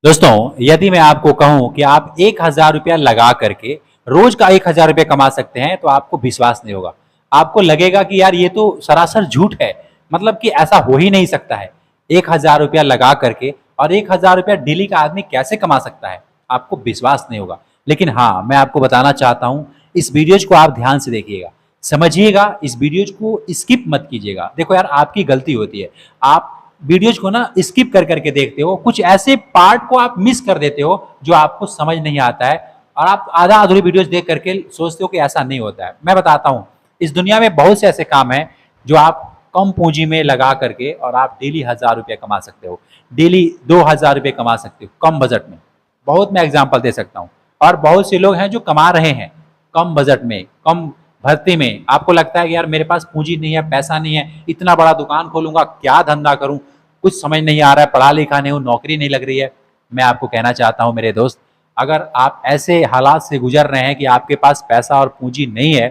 दोस्तों, यदि मैं आपको कहूं कि आप 1,000 रुपया लगा करके रोज का 1,000 रुपया कमा सकते हैं तो आपको विश्वास नहीं होगा। आपको लगेगा कि यार ये तो सरासर झूठ है, मतलब कि ऐसा हो ही नहीं सकता है। 1,000 रुपया लगा करके और 1,000 रुपया डेली का आदमी कैसे कमा सकता है, आपको विश्वास नहीं होगा। लेकिन हाँ, मैं आपको बताना चाहता हूं, इस वीडियोज को आप ध्यान से देखिएगा, समझिएगा, इस वीडियोज को स्किप मत कीजिएगा। देखो यार, आपकी गलती होती है, आप वीडियोज को ना स्किप कर करके देखते हो, कुछ ऐसे पार्ट को आप मिस कर देते हो जो आपको समझ नहीं आता है, और आप आधा अधूरी वीडियोज देख करके सोचते हो कि ऐसा नहीं होता है। मैं बताता हूं, इस दुनिया में बहुत से ऐसे काम हैं जो आप कम पूंजी में लगा करके और आप डेली 1,000 रुपया कमा सकते हो, डेली 2,000 रुपये कमा सकते हो कम बजट में। बहुत मैं एग्जाम्पल दे सकता हूँ, और बहुत से लोग हैं जो कमा रहे हैं कम बजट में, कम भर्ती में। आपको लगता है कि यार मेरे पास पूंजी नहीं है, पैसा नहीं है, इतना बड़ा दुकान खोलूंगा, क्या धंधा करूं, कुछ समझ नहीं आ रहा है, पढ़ा लिखा नहीं हूं, नौकरी नहीं लग रही है। मैं आपको कहना चाहता हूं मेरे दोस्त, अगर आप ऐसे हालात से गुजर रहे हैं कि आपके पास पैसा और पूंजी नहीं है,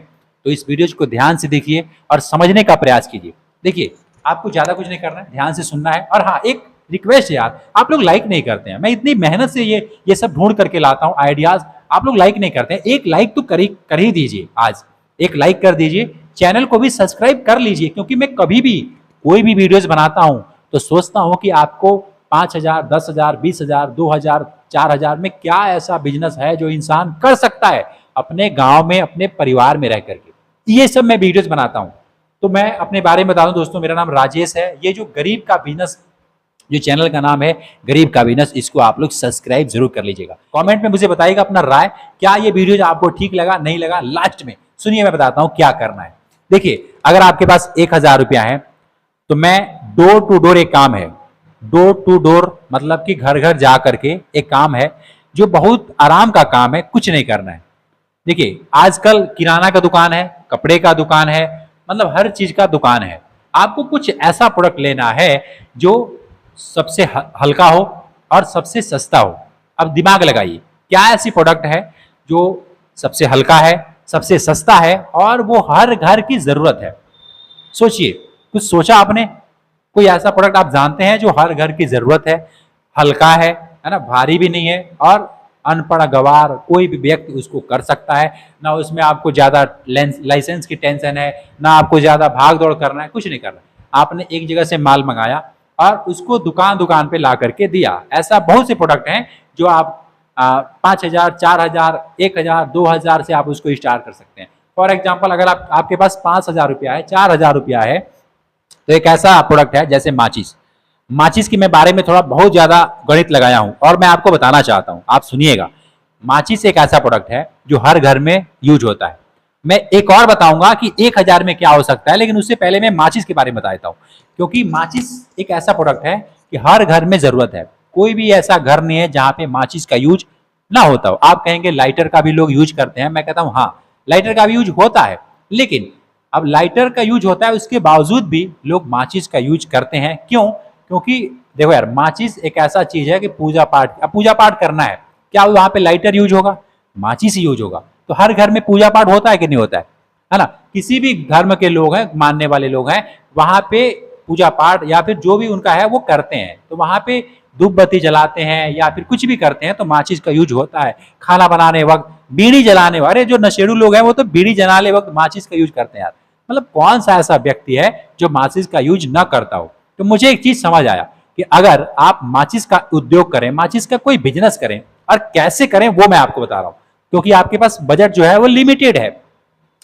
तो इस वीडियो को ध्यान से देखिए और समझने का प्रयास कीजिए। देखिए, आपको ज्यादा कुछ नहीं करना है, ध्यान से सुनना है। और हाँ, एक रिक्वेस्ट है यार, आप लोग लाइक नहीं करते हैं। मैं इतनी मेहनत से ये सब ढूंढ करके लाता हूँ आइडियाज, आप लोग लाइक नहीं करते हैं। एक लाइक तो कर ही दीजिए, आज एक लाइक कर दीजिए, चैनल को भी सब्सक्राइब कर लीजिए, क्योंकि मैं कभी भी कोई भी वीडियोज बनाता हूं तो सोचता हूं कि आपको 5,000, 10,000, 20,000, 2,000, 4,000 में क्या ऐसा बिजनेस है जो इंसान कर सकता है अपने गांव में, अपने परिवार में रह करके। ये सब मैं वीडियोज बनाता हूं। तो मैं अपने बारे में बता दूं दोस्तों, मेरा नाम राजेश है। ये जो गरीब का बिजनेस, जो चैनल का नाम है गरीब का बिजनेस, इसको आप लोग सब्सक्राइब जरूर कर लीजिएगा। कमेंट में मुझे बताइएगा अपना राय, क्या ये वीडियो आपको ठीक लगा, नहीं लगा। लास्ट में सुनिए, मैं बताता हूं क्या करना है। देखिए, अगर आपके पास 1,000 रुपया है तो मैं डोर टू डोर एक काम है, डोर टू डोर मतलब कि घर घर जा करके एक काम है जो बहुत आराम का काम है, कुछ नहीं करना है। देखिए, आजकल किराना का दुकान है, कपड़े का दुकान है, मतलब हर चीज का दुकान है। आपको कुछ ऐसा प्रोडक्ट लेना है जो सबसे हल्का हो और सबसे सस्ता हो। अब दिमाग लगाइए, क्या ऐसी प्रोडक्ट है जो सबसे हल्का है, सबसे सस्ता है और वो हर घर की जरूरत है। सोचिए, कुछ सोचा आपने? कोई ऐसा प्रोडक्ट आप जानते हैं जो हर घर की जरूरत है, हल्का है ना, भारी भी नहीं है, और अनपढ़ गवार कोई भी व्यक्ति उसको कर सकता है। ना उसमें आपको ज्यादा लाइसेंस की टेंशन है, ना आपको ज्यादा भाग दौड़ करना है, कुछ नहीं करना। आपने एक जगह से माल मंगाया और उसको दुकान दुकान पे ला करके दिया। ऐसा बहुत से प्रोडक्ट हैं जो आप 5,000, 4,000, 1,000, 2,000 से आप उसको स्टार्ट कर सकते हैं। फॉर एग्जाम्पल, अगर आपके पास 5,000 रुपया है, 4,000 रुपया है, तो एक ऐसा प्रोडक्ट है जैसे माचिस। माचिस की मैं बारे में थोड़ा बहुत ज्यादा गणित लगाया हूं और मैं आपको बताना चाहता हूं, आप सुनिएगा। माचिस एक ऐसा प्रोडक्ट है जो हर घर में यूज होता है। मैं एक और बताऊंगा कि 1,000 में क्या हो सकता है, लेकिन उससे पहले मैं माचिस के बारे में बता देता हूं, क्योंकि माचिस एक ऐसा प्रोडक्ट है कि हर घर में जरूरत है। कोई भी ऐसा घर नहीं है जहां पे माचिस का यूज ना होता हो। आप कहेंगे लाइटर का भी लोग यूज करते हैं, मैं कहता हूं हाँ, लाइटर का भी यूज होता है, लेकिन अब लाइटर का यूज होता है, उसके बावजूद भी लोग माचिस का यूज करते हैं। क्यों? क्योंकि देखो यार, माचिस एक ऐसा चीज है कि पूजा पाठ करना है, क्या वहां पे लाइटर यूज होगा? माचिस ही यूज होगा। तो हर घर में पूजा पाठ होता है कि नहीं होता है ना? किसी भी धर्म के लोग हैं, मानने वाले लोग हैं, वहां पे पूजा पाठ या फिर जो भी उनका है वो करते हैं, तो वहां पे धूप बत्ती जलाते हैं या फिर कुछ भी करते हैं तो माचिस का यूज होता है। खाना बनाने वक्त, बीड़ी जलाने वक्त, अरे जो नशेड़ू लोग हैं वो तो बीड़ी जलाने वक्त माचिस का यूज करते हैं यार। मतलब कौन सा ऐसा व्यक्ति है जो माचिस का यूज ना करता हो? तो मुझे एक चीज समझ आया कि अगर आप माचिस का उद्योग करें, माचिस का कोई बिजनेस करें, और कैसे करें वो मैं आपको बता रहा हूं। क्योंकि आपके पास बजट जो है वो लिमिटेड है,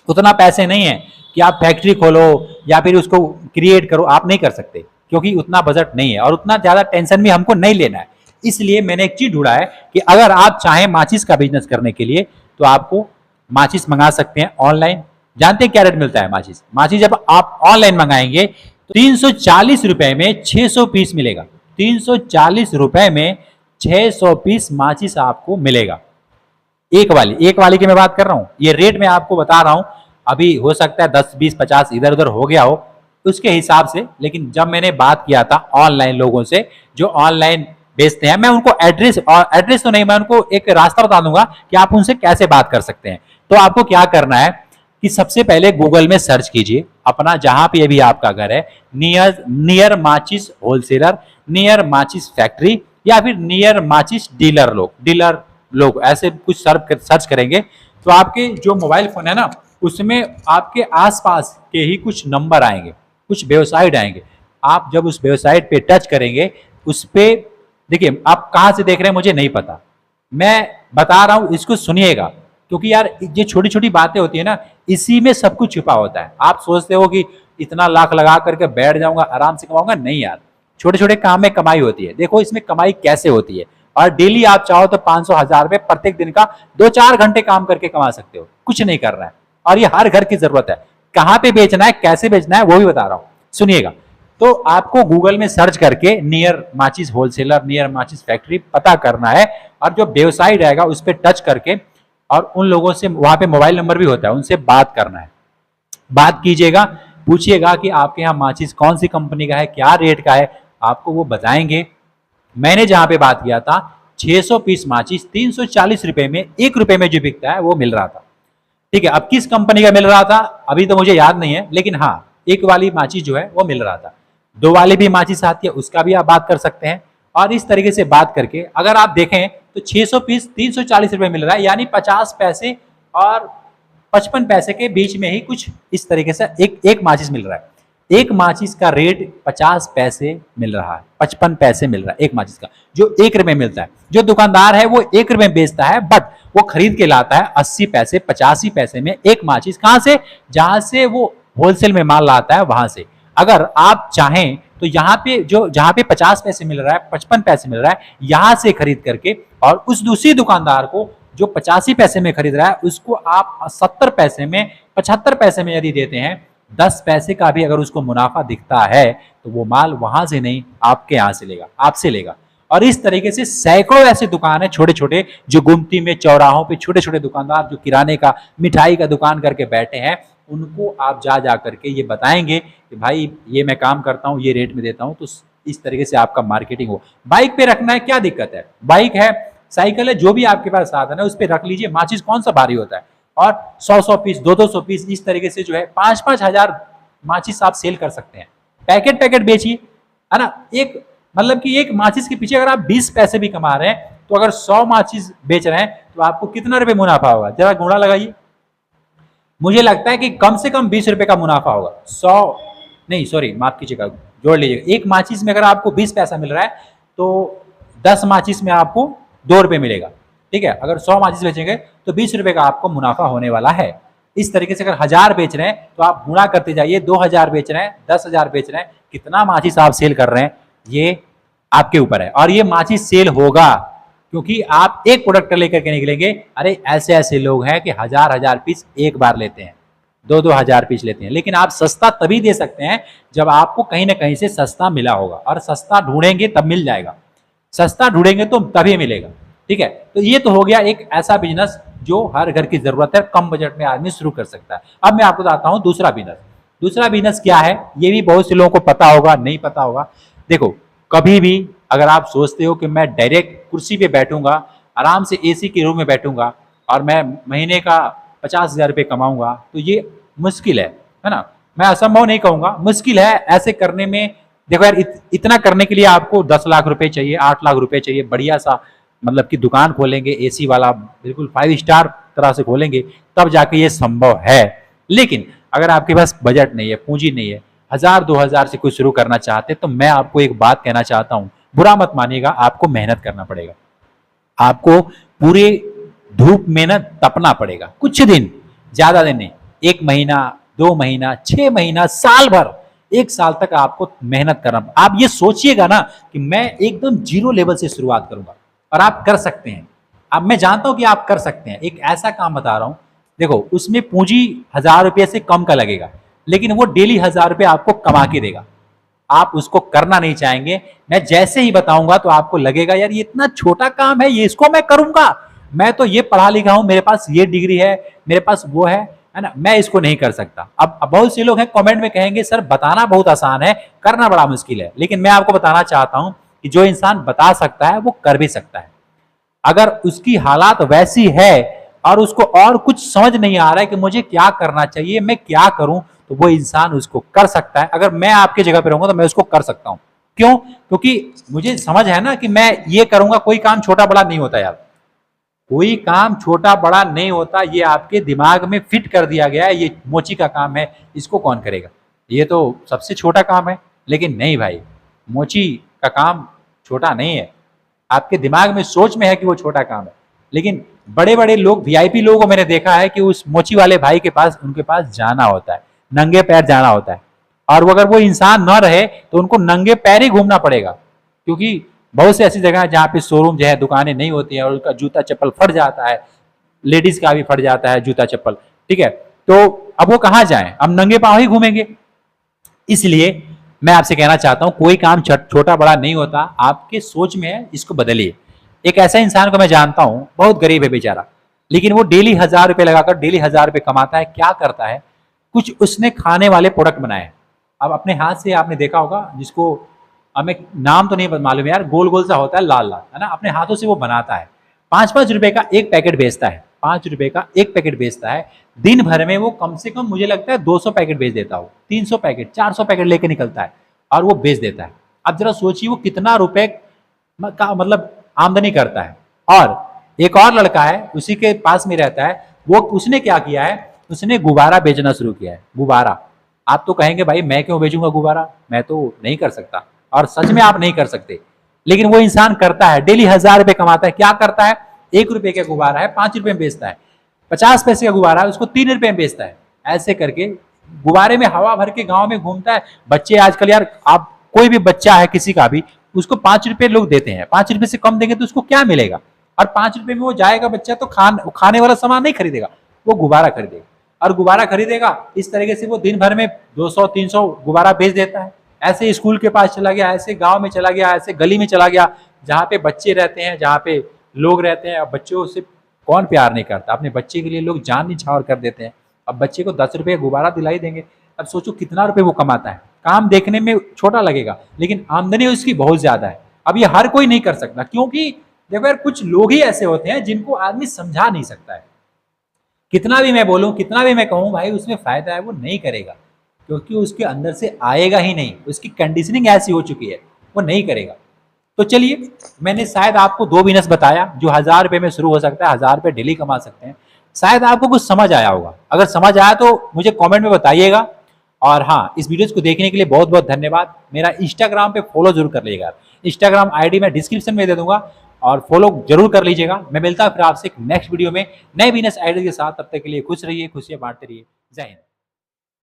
उतना पैसे नहीं है कि आप फैक्ट्री खोलो या फिर उसको क्रिएट करो, आप नहीं कर सकते, क्योंकि उतना बजट नहीं है और उतना ज्यादा टेंशन भी हमको नहीं लेना है। इसलिए मैंने एक चीज ढूंढा है कि अगर आप चाहें माचिस का बिजनेस करने के लिए तो आपको माचिस मंगा सकते हैं ऑनलाइन। जानते हैं क्या रेट मिलता है माचिस? माचिस जब आप ऑनलाइन मंगाएंगे तो 340 रुपए में 600 पीस मिलेगा। 340 रुपए में 600 पीस माचिस आपको मिलेगा। एक वाली की मैं बात कर रहा हूं, ये रेट मैं आपको बता रहा हूं। अभी हो सकता है 10, 20, 50 इधर उधर हो गया हो उसके हिसाब से, लेकिन जब मैंने बात किया था ऑनलाइन लोगों से जो ऑनलाइन बेचते हैं, मैं उनको एड्रेस तो नहीं, मैं उनको एक रास्ता बता दूंगा कि आप उनसे कैसे बात कर सकते हैं। तो आपको क्या करना है कि सबसे पहले गूगल में सर्च कीजिए अपना, जहां पे भी आपका घर है, नियर माचिस होलसेलर, नियर माचिस फैक्ट्री, या फिर नियर माचिस डीलर लोग ऐसे कुछ सर्च करेंगे तो आपके जो मोबाइल फोन है ना उसमें आपके आसपास के ही कुछ नंबर आएंगे, कुछ वेबसाइट आएंगे। आप जब उस वेबसाइट पे टच करेंगे उस पे देखिए, आप कहां से देख रहे हैं मुझे नहीं पता, मैं बता रहा हूं इसको सुनिएगा, क्योंकि यार ये छोटी छोटी बातें होती है ना, इसी में सब कुछ छुपा होता है। आप सोचते हो कि इतना लाख लगा करके बैठ जाऊंगा आराम से कमाऊंगा, नहीं यार, छोटे छोटे काम में कमाई होती है। देखो इसमें कमाई कैसे होती है, और डेली आप चाहो तो 500 1000 रुपए प्रत्येक दिन का 2 4 घंटे काम करके कमा सकते हो, कुछ नहीं करना है। और ये हर घर की जरूरत है। कहां पे बेचना है, कैसे बेचना है, वो भी बता रहा हूं, सुनिएगा। तो आपको गूगल में सर्च करके नियर माचिस होलसेलर, नियर माचिस फैक्ट्री पता करना है, और जो वेबसाइट आएगा उस पर टच करके और उन लोगों से, वहां पे मोबाइल नंबर भी होता है, उनसे बात करना है। बात कीजिएगा, पूछिएगा कि आपके यहाँ माचिस कौन सी कंपनी का है, क्या रेट का है, आपको वो बताएंगे। मैंने जहां पे बात किया था 600 पीस माचिस 340 रुपए में, 1 रुपए में जो बिकता है वो मिल रहा था। ठीक है, अब किस कंपनी का मिल रहा था अभी तो मुझे याद नहीं है, लेकिन हाँ एक वाली माचिस जो है वो मिल रहा था। 2 वाली भी माचिस आती है, उसका भी आप बात कर सकते हैं। और इस तरीके से बात करके अगर आप देखें तो 600 पीस 340 रुपए मिल रहा है, यानी 50 पैसे और 55 पैसे के बीच में ही कुछ इस तरीके से एक माचिस मिल रहा है। एक माचिस का रेट 50 पैसे मिल रहा है, 55 पैसे मिल रहा है एक माचिस का, जो 1 रुपए मिलता है। जो दुकानदार है वो 1 रुपए बेचता है, बट वो खरीद के लाता है 80 पैसे 85 पैसे में एक माचिस। कहां से? जहां से वो होलसेल में माल लाता है वहां से। अगर आप चाहें तो यहाँ पे जो, जहां पे 50 पैसे मिल रहा है, 55 पैसे मिल रहा है, यहां से खरीद करके और उस दूसरी दुकानदार को जो 85 पैसे में खरीद रहा है उसको आप 70 पैसे में, 75 पैसे में यदि देते हैं, 10 पैसे का भी अगर उसको मुनाफा दिखता है तो वो माल वहां से नहीं आपके यहां से लेगा, आपसे लेगा। और इस तरीके से सैकड़ों ऐसे दुकान है छोटे छोटे, जो गुमती में चौराहों पे छोटे छोटे दुकानदार जो किराने का, मिठाई का दुकान करके बैठे हैं, उनको आप जा करके ये बताएंगे कि भाई ये मैं काम करता हूँ, ये रेट में देता हूँ, तो इस तरीके से आपका मार्केटिंग हो। बाइक पे रखना है, क्या दिक्कत है, बाइक है, साइकिल है, जो भी आपके पास साधन है उस पर रख लीजिए। माचिस कौन सा भारी होता है, और 100 पीस 200 पीस इस तरीके से जो है 5 हजार माचिस आप सेल कर सकते हैं। पैकेट बेचिए, है ना। एक मतलब कि एक माचिस के पीछे अगर आप 20 पैसे भी कमा रहे हैं तो अगर 100 माचिस बेच रहे हैं तो आपको कितना रुपए मुनाफा होगा, जरा गुणा लगाइए। मुझे लगता है कि कम से कम 20 रुपए का मुनाफा होगा। 100 नहीं, सॉरी माफ कीजिएगा, जोड़ लीजिएगा। एक माचिस में अगर आपको 20 पैसा मिल रहा है तो 10 माचिस में आपको 2 रुपए मिलेगा। ठीक है, अगर 100 माचिस बेचेंगे तो 20 रुपए का आपको मुनाफा होने वाला है। इस तरीके से अगर 1000 बेच रहे हैं तो आप गुणा करते जाइए, 2000 बेच रहे हैं, 10,000 बेच रहे हैं, कितना माचिस आप सेल कर रहे हैं ये आपके ऊपर है। और ये माचिस सेल होगा क्योंकि आप एक प्रोडक्ट लेकर के निकलेंगे। अरे ऐसे ऐसे लोग हैं कि 1000 पीस एक बार लेते हैं, 2-2 हजार पीस लेते हैं। लेकिन आप सस्ता तभी दे सकते हैं जब आपको कहीं ना कहीं से सस्ता मिला होगा, और सस्ता ढूंढेंगे तब मिल जाएगा, सस्ता ढूंढेंगे तो तभी मिलेगा। ठीक है, तो ये तो हो गया एक ऐसा बिजनेस जो हर घर की जरूरत है, कम बजट में आदमी शुरू कर सकता है। अब मैं आपको बताता हूं दूसरा बिजनेस। दूसरा बिजनेस क्या है, ये भी बहुत से लोगों को पता होगा, नहीं पता होगा। देखो, कभी भी अगर आप सोचते हो कि मैं डायरेक्ट कुर्सी पे बैठूंगा, आराम से एसी के रूम में बैठूंगा और मैं महीने का 50,000 रुपये कमाऊंगा, तो ये मुश्किल है ना। मैं असंभव नहीं कहूंगा, मुश्किल है ऐसे करने में। देखो यार, इतना करने के लिए आपको 10 लाख रुपए चाहिए, 8 लाख रुपए चाहिए, बढ़िया सा मतलब कि दुकान खोलेंगे एसी वाला, बिल्कुल 5 स्टार तरह से खोलेंगे, तब जाके ये संभव है। लेकिन अगर आपके पास बजट नहीं है, पूंजी नहीं है, 1000-2000 से कुछ शुरू करना चाहते, तो मैं आपको एक बात कहना चाहता हूं, बुरा मत मानिएगा, आपको मेहनत करना पड़ेगा। आपको पूरे धूप में ना तपना पड़ेगा, कुछ दिन, ज्यादा दिन नहीं, 1 महीना, 2 महीना, 6 महीना, साल भर, 1 साल तक आपको मेहनत करना। आप ये सोचिएगा ना कि मैं एकदम जीरो लेवल से शुरुआत करूंगा, और आप कर सकते हैं। अब मैं जानता हूं कि आप कर सकते हैं। एक ऐसा काम बता रहा हूं, देखो उसमें पूंजी 1000 रुपये से कम का लगेगा, लेकिन वो डेली 1000 रुपये आपको कमा के देगा। आप उसको करना नहीं चाहेंगे। मैं जैसे ही बताऊंगा तो आपको लगेगा यार ये इतना छोटा काम है, ये इसको मैं करूंगा, मैं तो ये पढ़ा लिखा हूं, मेरे पास ये डिग्री है, मेरे पास वो है ना, मैं इसको नहीं कर सकता। अब बहुत से लोग हैं कमेंट में कहेंगे सर बताना बहुत आसान है, करना बड़ा मुश्किल है। लेकिन मैं आपको बताना चाहता हूं कि जो इंसान बता सकता है वो कर भी सकता है। अगर उसकी हालात वैसी है और उसको और कुछ समझ नहीं आ रहा है कि मुझे क्या करना चाहिए, मैं क्या करूं, तो वो इंसान उसको कर सकता है। अगर मैं आपकी जगह पे रहूंगा तो मैं उसको कर सकता हूं। क्यों? क्योंकि मुझे समझ है ना कि मैं ये करूंगा, कोई काम छोटा बड़ा नहीं होता यार, कोई काम छोटा बड़ा नहीं होता, ये आपके दिमाग में फिट कर दिया गया है, ये मोची का काम है, इसको कौन करेगा, ये तो सबसे छोटा काम है। लेकिन नहीं भाई, मोची का काम छोटा नहीं है, आपके दिमाग में सोच में है कि वो छोटा काम है। लेकिन बड़े बड़े लोग, वीआईपी लोगों को मैंने देखा है कि उस मोची वाले भाई के पास, उनके पास जाना होता है, नंगे पैर जाना होता है, और वो अगर वो इंसान न रहे तो उनको नंगे पैर ही घूमना पड़ेगा, क्योंकि बहुत से ऐसी जगह है जहाँ पे शोरूम जो है, दुकानें नहीं होती हैं, और उनका जूता चप्पल फट जाता है, लेडीज का भी फट जाता है जूता चप्पल, ठीक है। तो अब वो कहाँ जाएं, अब नंगे पांव ही घूमेंगे। इसलिए मैं आपसे कहना चाहता हूं, कोई काम छोटा बड़ा नहीं होता, आपके सोच में है, इसको बदलिए। एक ऐसा इंसान को मैं जानता हूं, बहुत गरीब है बेचारा, लेकिन वो डेली 1000 रुपए लगाकर डेली 1000 रुपए कमाता है। क्या करता है, कुछ उसने खाने वाले प्रोडक्ट बनाए। अब अपने हाथ से आपने देखा होगा, जिसको हमें नाम तो नहीं मालूम यार, गोल गोल सा होता है, लाल लाल, है ना, अपने हाथों से वो बनाता है। 5-5 रुपए का एक पैकेट बेचता है, 5 रुपए का एक पैकेट बेचता है। दिन भर में वो कम से कम मुझे लगता है 200 पैकेट बेच देता हो, 300 पैकेट, 400 पैकेट लेके निकलता है और वो बेच देता है। अब जरा सोचिए वो कितना रुपए का मतलब आमदनी करता है। और एक और लड़का है, उसी के पास में रहता है, वो उसने क्या किया है, उसने गुब्बारा बेचना शुरू किया है। गुब्बारा, आप तो कहेंगे भाई मैं क्यों बेचूंगा गुब्बारा, मैं तो नहीं कर सकता, और सच में आप नहीं कर सकते, लेकिन वो इंसान करता है, डेली 1000 रुपए कमाता है। क्या करता है, 1 रुपए का गुब्बारा है 5 रुपए में बेचता है, 50 पैसे का गुब्बारा है उसको 3 रुपए में बेचता है। ऐसे करके गुब्बारे में हवा भर के गांव में घूमता है। बच्चे आजकल यार, आप कोई भी बच्चा है किसी का भी, उसको 5 रुपए लोग देते हैं, 5 रुपए से कम देंगे तो उसको क्या मिलेगा, और 5 रुपए में वो जाएगा बच्चा तो खाने वाला सामान नहीं खरीदेगा, वो गुब्बारा खरीदेगा, और गुब्बारा खरीदेगा। इस तरीके से वो दिन भर में 200-300 गुब्बारा बेच देता है। ऐसे स्कूल के पास चला गया, ऐसे गांव में चला गया, ऐसे गली में चला गया, जहाँ पे बच्चे रहते हैं, जहाँ पे लोग रहते हैं। अब बच्चों से कौन प्यार नहीं करता, अपने बच्चे के लिए लोग जान निछावर कर देते हैं। अब बच्चे को 10 रुपए गुब्बारा दिलाई देंगे, अब सोचो कितना रुपए वो कमाता है। काम देखने में छोटा लगेगा, लेकिन आमदनी उसकी बहुत ज्यादा है। अब ये हर कोई नहीं कर सकता, क्योंकि देखो यार, कुछ लोग ही ऐसे होते हैं जिनको आदमी समझा नहीं सकता है। कितना भी मैं बोलूं, कितना भी मैं कहूं भाई उसमें फायदा है, वो नहीं करेगा, क्योंकि उसके अंदर से आएगा ही नहीं, उसकी कंडीशनिंग ऐसी हो चुकी है, वो नहीं करेगा। तो चलिए, मैंने शायद आपको 2 बिजनेस बताया जो 1000 रुपए में शुरू हो सकता है, 1000 रुपए डेली कमा सकते हैं। शायद आपको कुछ समझ आया होगा, अगर समझ आया तो मुझे कमेंट में बताइएगा। और हाँ, इस वीडियोस को देखने के लिए बहुत बहुत धन्यवाद। मेरा इंस्टाग्राम पे फॉलो जरूर कर लीजिएगा, इंस्टाग्राम आईडी मैं डिस्क्रिप्शन में दे दूंगा, और फॉलो जरूर कर लीजिएगा। मैं मिलता हूं फिर आपसे एक नेक्स्ट वीडियो में नए बिजनेस आइडिया के साथ। तब तक के लिए खुश रहिए, खुशियां बांटते रहिए। जय हिंद।